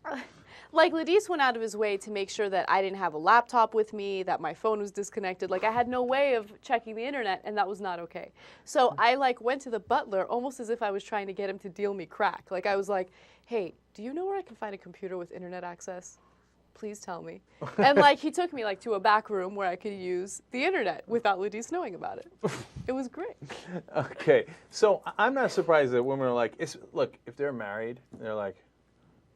Like, Ladis went out of his way to make sure that I didn't have a laptop with me, that my phone was disconnected. Like, I had no way of checking the internet, and that was not okay. So I, like, went to the butler almost as if I was trying to get him to deal me crack. Like, I was like, hey, do you know where I can find a computer with internet access? Please tell me. And, like, he took me, like, to a back room where I could use the internet without Ladis knowing about it. It was great. Okay, so I'm not surprised that women are like, look, if they're married, they're like,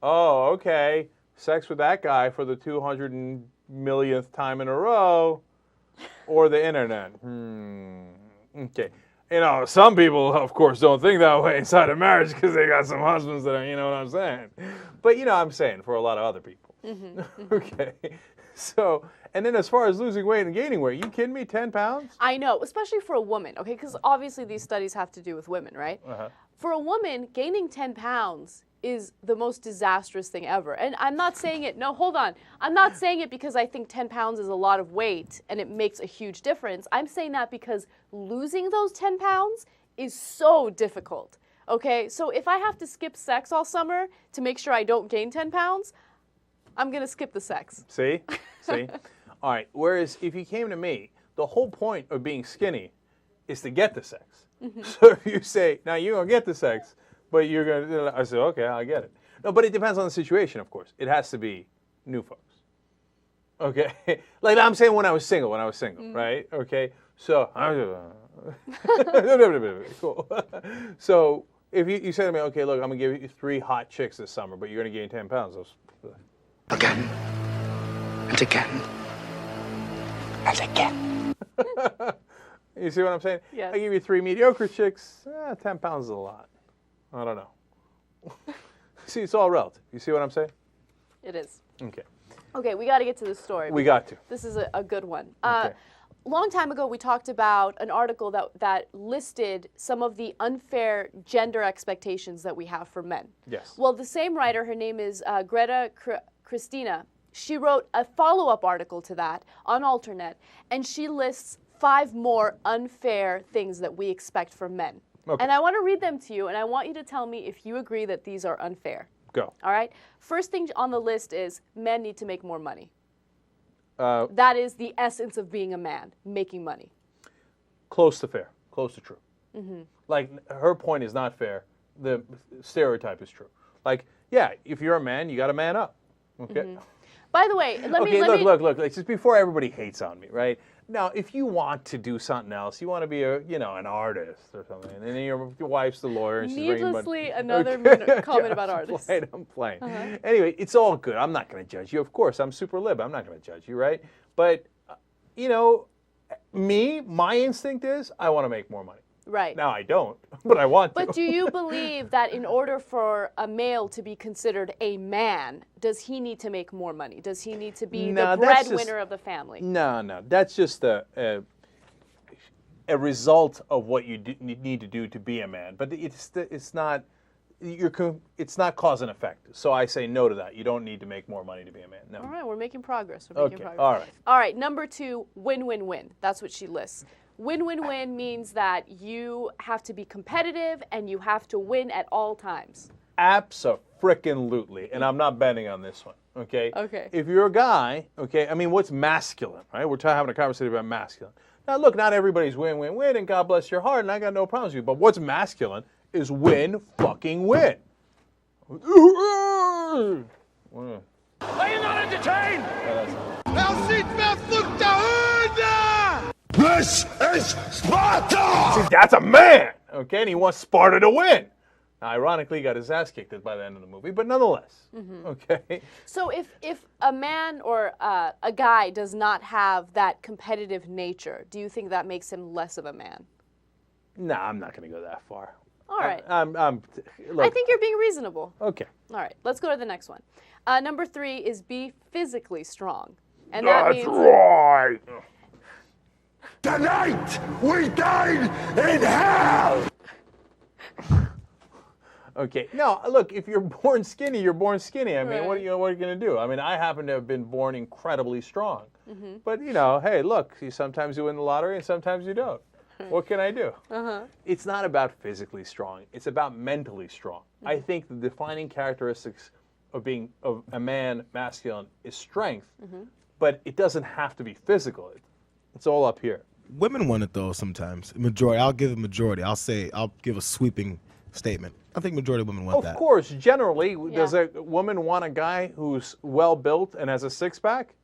oh, okay, sex with that guy for the 200 millionth time in a row, or the internet. Okay. You know, some people, of course, don't think that way inside of marriage because they got some husbands that are, you know what I'm saying. But, you know, I'm saying for a lot of other people. Okay. So, and then as far as losing weight and gaining weight, you kidding me, 10 pounds? I know, especially for a woman, okay? Because obviously these studies have to do with women, right? For a woman, gaining 10 pounds is the most disastrous thing ever. And I'm not saying it, no, hold on. I'm not saying it because I think 10 pounds is a lot of weight and it makes a huge difference. I'm saying that because losing those 10 pounds is so difficult, okay? So if I have to skip sex all summer to make sure I don't gain 10 pounds, I'm gonna skip the sex. See? See? All right, whereas if you came to me, the whole point of being skinny is to get the sex. So if you say, now you're gonna get the sex, but you're going to, I said, okay, I get it. No, but it depends on the situation, of course. It has to be new folks. Okay? Like I'm saying when I was single, right? Okay? So, cool. So, if you say to me, okay, look, I'm going to give you 3 hot chicks this summer, but you're going to gain 10 pounds. Again. And again. And again. You see what I'm saying? Yes. I give you 3 mediocre chicks, 10 pounds is a lot. I don't know. See, it's all relative. You see what I'm saying? It is. Okay. Okay, we got to get to the story. We got to. This is a good one. Okay. Long time ago, we talked about an article that listed some of the unfair gender expectations that we have for men. Yes. Well, the same writer, her name is Greta Christina, she wrote a follow-up article to that on Alternet, and she lists 5 more unfair things that we expect from men. Okay. And I want to read them to you, and I want you to tell me if you agree that these are unfair. Go. All right? First thing on the list is men need to make more money. That is the essence of being a man, making money. Close to fair. Close to true. Like, her point is not fair. The stereotype is true. Like, yeah, if you're a man, you got to man up. Okay? By the way, let me... Look. Just before everybody hates on me, right? Now, if you want to do something else, you want to be an artist or something, and then your wife's the lawyer, and she's Needlessly, another comment about artists. I'm playing. Anyway, it's all good. I'm not going to judge you. Of course, I'm super lib. I'm not going to judge you, right? But, my instinct is I want to make more money. Right. Now, I don't, but I want to. But do you believe that in order for a male to be considered a man, does he need to make more money? Does he need to be the breadwinner of the family? No. That's just a result of what you need to do to be a man. But it's not cause and effect. So I say no to that. You don't need to make more money to be a man. No. All right, we're making progress. Okay. All right. All right, number 2, win-win-win. That's what she lists. Win-win-win means that you have to be competitive and you have to win at all times. Abso-frickin-lutely. And I'm not betting on this one, okay? Okay. If you're a guy, okay, I mean, what's masculine, right? We're having a conversation about masculine. Now, look, not everybody's win-win-win, and God bless your heart, and I got no problems with you. But what's masculine is win-fucking-win. Are you not entertained? This is Sparta! See, that's a man, okay? And he wants Sparta to win. Now, ironically, he got his ass kicked by the end of the movie, but nonetheless, okay? So if a man or a guy does not have that competitive nature, do you think that makes him less of a man? No, I'm not going to go that far. All right. Look, I think you're being reasonable. Okay. All right, let's go to the next one. Number 3 is be physically strong. And that That's means right! Tonight, we dine in hell! Okay. No, look, if you're born skinny, you're born skinny. I mean, Right. what are you going to do? I mean, I happen to have been born incredibly strong. But, hey, look, sometimes you win the lottery and sometimes you don't. What can I do? It's not about physically strong. It's about mentally strong. I think the defining characteristics being of a man masculine is strength, but it doesn't have to be physical. It's all up here. Women want it though sometimes. Majority. I'll give a majority. I'll give a sweeping statement. I think majority of women want that. Of course, generally, does a woman want a guy who's well built and has a six-pack?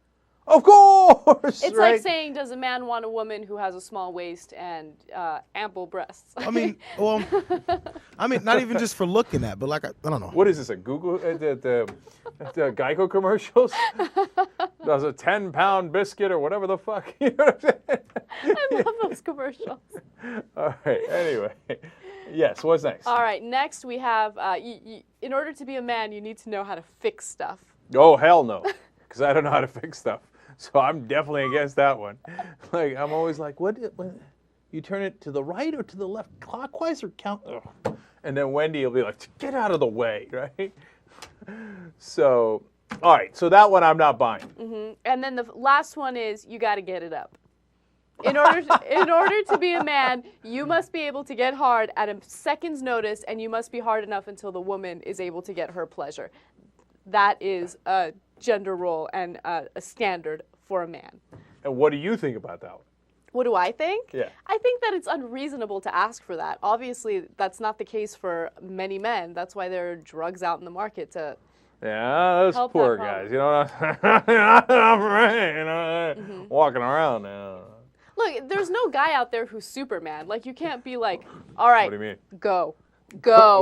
Of course. It's right? like saying, does a man want a woman who has a small waist and ample breasts? I mean, well, not even just for looking at, but like I don't know. What is this? A Google the Geico commercials? Does a 10-pound biscuit or whatever the fuck? You know what I'm saying? I love those commercials. All right. Anyway, yes. What's next? All right. Next, we have. In order to be a man, you need to know how to fix stuff. Oh hell no, because I don't know how to fix stuff. So I'm definitely against that one. Like I'm always like, what? You turn it to the right or to the left, clockwise or count? Ugh. And then Wendy will be like, get out of the way, right? So, all right. So that one I'm not buying. And then the last one is you got to get it up. In order to be a man, you must be able to get hard at a second's notice, and you must be hard enough until the woman is able to get her pleasure. That is a gender role and a standard for a man. And what do you think about that one? What do I think? Yeah. I think that it's unreasonable to ask for that. Obviously, that's not the case for many men. That's why there are drugs out in the market to those help poor that guys. You know, not for me. You know, walking around now. Look, there's no guy out there who's Superman. Like, you can't be like, all right, What do you mean? go.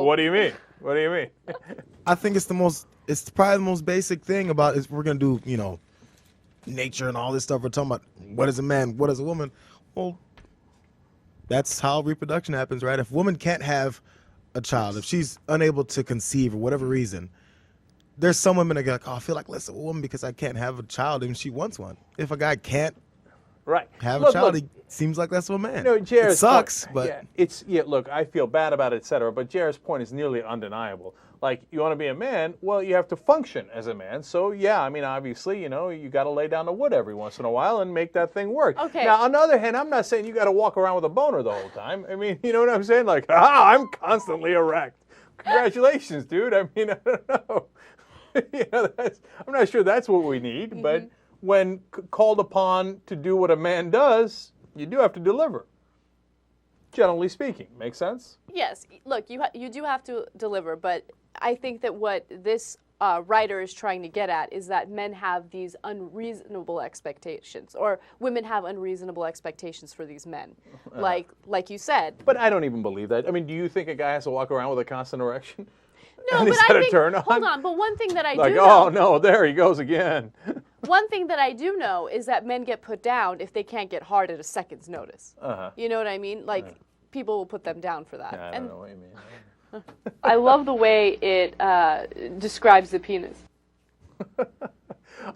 What do you mean? What do you mean? I think it's probably the most basic thing about is we're gonna do, nature and all this stuff. We're talking about what is a man, what is a woman. Well, that's how reproduction happens, right? If a woman can't have a child, if she's unable to conceive for whatever reason, there's some women that go like, oh, I feel like less of a woman because I can't have a child and she wants one. If a guy can't have a child, he seems like less of a man. Jared's it sucks, point, but look, I feel bad about it, etc. But Jared's point is nearly undeniable. Like, you want to be a man, well, you have to function as a man. So, yeah, I mean, obviously, you got to lay down the wood every once in a while and make that thing work. Okay. Now, on the other hand, I'm not saying you got to walk around with a boner the whole time. I mean, you know what I'm saying? Like, I'm constantly erect. Congratulations, dude. I mean, I don't know. I'm not sure that's what we need, but when called upon to do what a man does, you do have to deliver. Generally speaking, makes sense? Yes. Look, you do have to deliver, but I think that what this writer is trying to get at is that men have these unreasonable expectations, or women have unreasonable expectations for these men, like you said. But I don't even believe that. I mean, do you think a guy has to walk around with a constant erection? No, and but is that I a think, turn on? hold on, but one thing that I like, do know, oh no, there he goes again. one thing that I do know is that men get put down if they can't get hard at a second's notice. You know what I mean? Like, people will put them down for that. I don't know what you mean. I love the way it describes the penis.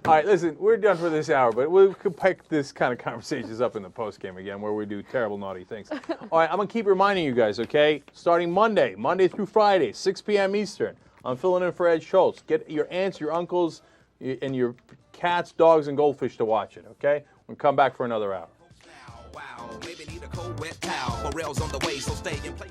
All right, listen, we're done for this hour, but we'll pick this kind of conversations up in the post game again, where we do terrible, naughty things. All right, I'm gonna keep reminding you guys, okay? Starting Monday through Friday, 6 p.m. Eastern, I'm filling in for Ed Schultz. Get your aunts, your uncles, and your cats, dogs, and goldfish to watch it, okay? We'll come back for another hour. Wow, maybe need a cold wet towel. Morel's on the way, so stay in place.